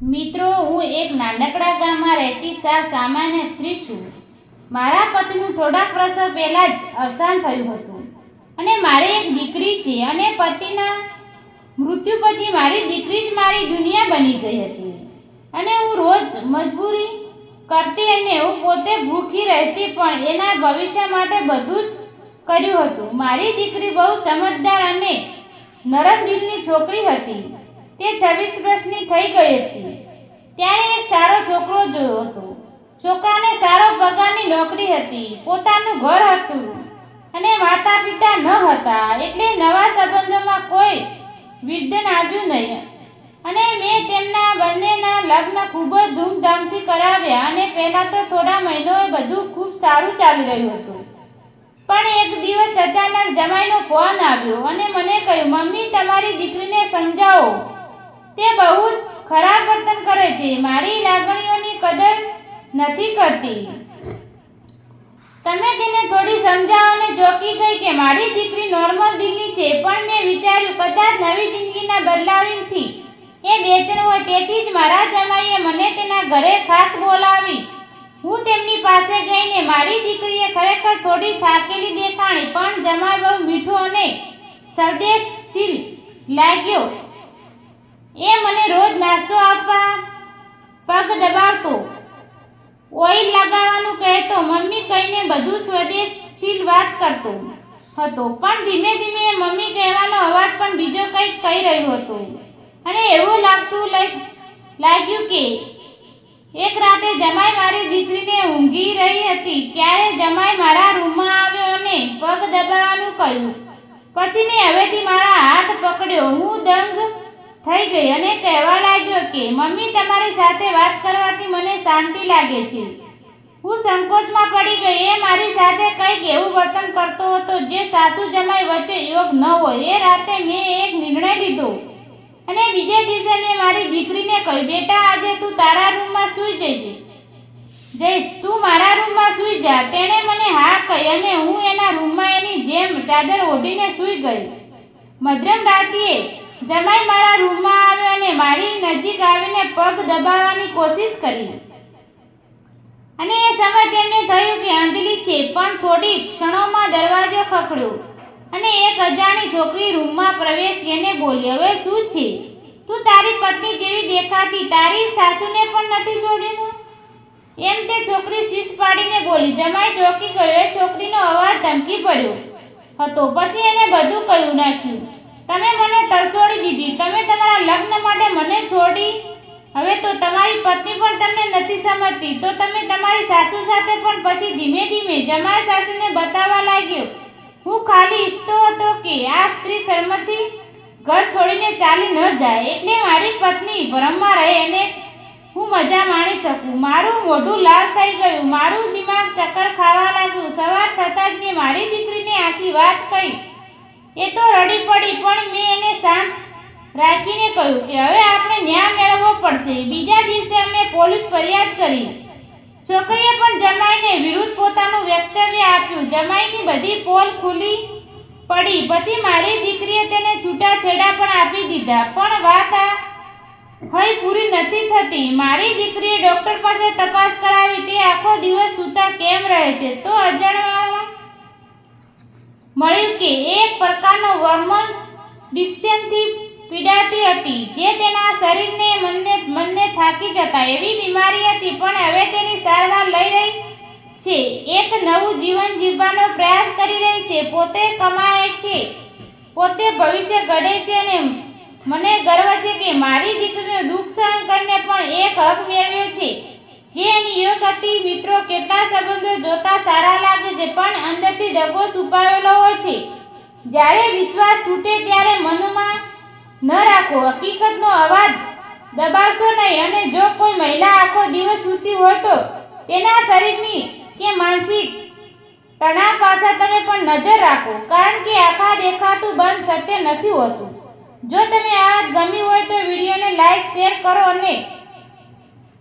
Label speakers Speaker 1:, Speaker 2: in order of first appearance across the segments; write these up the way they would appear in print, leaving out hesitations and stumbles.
Speaker 1: મિત્રો, હું એક નાનકડા ગામમાં રહેતી સામાન્ય સ્ત્રી છું. મારા પતિનું થોડાક વર્ષો પહેલા જ અવસાન થયું હતું અને મારે એક દીકરી છે અને પતિના મૃત્યુ પછી મારી દીકરી જ મારી દુનિયા બની ગઈ હતી અને હું રોજ મજૂરી કરતી અને હું પોતે ભૂખી રહેતી, પણ એના ભવિષ્ય માટે બધું જ કર્યું હતું. મારી દીકરી બહુ સમજદાર અને નરમ દિલની છોકરી હતી. તે 26 વર્ષની થઈ ગઈ હતી ત્યારે એક સારો છોકરો જોયો હતો. છોકરાને સારો પગારની નોકરી હતી, પોતાનું ઘર હતું અને માતા પિતા ન હતા, એટલે નવા સંબંધોમાં કોઈ વિઘ્ન આવ્યું નહીં અને મેં તેમના બંનેના લગ્ન ખૂબ જ ધૂમધામથી કરાવ્યા અને પહેલા તો થોડા મહિનાઓ બધું ખૂબ સારું ચાલી રહ્યું હતું. પણ એક દિવસ અચાનક જમાઈનો ફોન આવ્યો અને મને કહ્યું, મમ્મી, તમારી દીકરીને સમજાવો, તે બહુ જ ખરાબ વર્તન કરે છે, મારી લાગણીઓની કદર નથી કરતી. તમે તેને થોડી સમજાવો. અને ચોંકી ગઈ કે મારી દીકરી નોર્મલ દિલની છે, પણ મેં વિચાર્યું કદાચ નવી જિંદગીના બદલાવથી એ બેચેન હોય, તેથી જ મારા જમાઈએ મને તેના ઘરે ખાસ બોલાવી. હું તેમની પાસે ગઈને મારી દીકરીએ ખરેખર થોડી થાકેલી દેખાણી, પણ જમાઈ બહુ મીઠો અને સંવેદનશીલ લાગ્યો. એ મને રોજ નાસ્તો આપવા, પગ દબાવતો, ઓઇલ લગાવવાનું કહેતો, મમ્મી કહીને બધું સંવેદનશીલ વાત કરતો હતો. પણ ધીમે ધીમે મમ્મી કહેવાનો અવાજ પણ બીજો કંઈક કહી રહ્યો હતો અને એવું લાગ્યું કે એક રાતે જમાઈ મારી દીકરીને ઊંઘી રહી હતી ત્યારે જમાઈ મારા રૂમમાં આવ્યો અને પગ દબાવવાનું કહ્યું. પછી મેં હવેથી મારા હાથ પકડ્યો. હું દંગ થઈ ગઈ અને કહેવા લાગ્યો કે મમ્મી, તમારી સાથે વાત કરવાથી મને શાંતિ લાગે છે. હું સંકોચમાં પડી ગઈ. એ મારી સાથે કંઈક એવું વર્તન કરતો હતો જે સાસુ જમાઈ વચ્ચે યોગ ન હોય. એ રાતે મેં એક નિર્ણય લીધો અને બીજે દિવસે મેં મારી દીકરીને કહ્યું, બેટા, આજે તું તારા રૂમમાં સૂઈ જઈશ, તું મારા રૂમમાં સૂઈ જા. તેણે મને હા કહી અને હું એના રૂમમાં એની જેમ ચાદર ઓઢીને સૂઈ ગઈ. મધ્યમ રાત્રિએ જમાઈ મારા રૂમમાં આવ્યો અને મારી નજીક આવીને પગ દબાવવાની કોશિશ કરી અને એ સમય તેમને થયું કે અંધલી છે. પણ થોડી ક્ષણોમાં દરવાજો ખખડ્યો અને એક અજાણી છોકરી રૂમમાં પ્રવેશી અને બોલી, હવે શું છે? તું તારી પત્ની જેવી દેખાતી, તારી સાસુને પણ નથી છોડીને? એમ તે છોકરી શીશ પાડીને બોલી. જમાઈ ચોંકી ગયો. એ છોકરીનો અવાજ ધમકી ભર્યો હતો. પછી એને બધું કહ્યું નાખ્યું. તમે મને તરછોડી દીધી, તમે તમારા લગ્ન માટે મને છોડી, હવે તો તમારી પત્ની પણ તમને નથી સમજતી, તો તમે તમારી સાસુ સાથે પણ. પછી ધીમે ધીમે જમાઈ સાસુને બતાવવા લાગ્યો, હું ખાલી ઈચ્છતો હતો કે આ સ્ત્રી શરમથી ઘર છોડીને ચાલી ન જાય, એટલે મારી પત્ની ભ્રમમાં રહે અને હું મજા માણી શકું. મારું મોઢું લાલ થઈ ગયું, મારું દિમાગ ચક્કર ખાવા લાગ્યું. સવાર થતાં જ મેં મારી દીકરીને આખી વાત કહી. એ તો રડી પડી, પણ મેં એને શાંત રાખીને કહ્યું કે હવે આપણે ન્યાય મેળવવો પડશે. બીજા દિવસે અમે પોલીસ ફરિયાદ કરી. છોકરીએ પણ જમાઈને વિરુદ્ધ પોતાનું વક્તવ્ય આપ્યું. જમાઈની બધી પોલ ખુલ્લી પડી. પછી મારી દીકરીએ તેને છૂટાછેડા પણ આપી દીધા. પણ વાત હઈ પૂરી નથી થતી. મારી દીકરીએ ડોક્ટર પાસે તપાસ કરાવી. તે આખો દિવસ સૂતા કેમ રહે છે તો અજાણવામાં મળ્યું કે એક પ્રકારનો હોર્મોન ડિફિશિયન્સીથી પીડાતી હતી, જે તેના શરીરને મનને થાકી જતા એવી બીમારી હતી. પણ હવે તેની સારવાર લઈ રહી છે, એક નવું જીવન જીવવાનો પ્રયાસ કરી રહી છે, પોતે કમાય છે, પોતે ભવિષ્ય ઘડે છે અને મને ગર્વ છે કે મારી દીકરીનું દુઃખ સહન કરીને પણ એક હક મેળવ્યો છે જે એની યોગ હતી. મિત્રો, કેટલા સંબંધો જોતા સારા લાગે છે, પણ અંદરથી દગો છુપાવેલો હોય છે. જ્યારે વિશ્વાસ તૂટે ત્યારે મનમાં ન રાખો, હકીકતનો અવાજ દબાવશો નહીં. અને જો કોઈ મહિલા આખો દિવસ સૂતી હોય તો તેના શરીરની કે માનસિક તણાવ પાછળ તમે પણ નજર રાખો, કારણ કે આખા દેખાતું બંધ સત્ય નથી હોતું. જો તમે આ વાત ગમી હોય તો વિડીયોને લાઈક, શેર કરો અને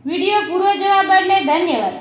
Speaker 1: વિડીયો પૂરો જોવા બદલે ધન્યવાદ.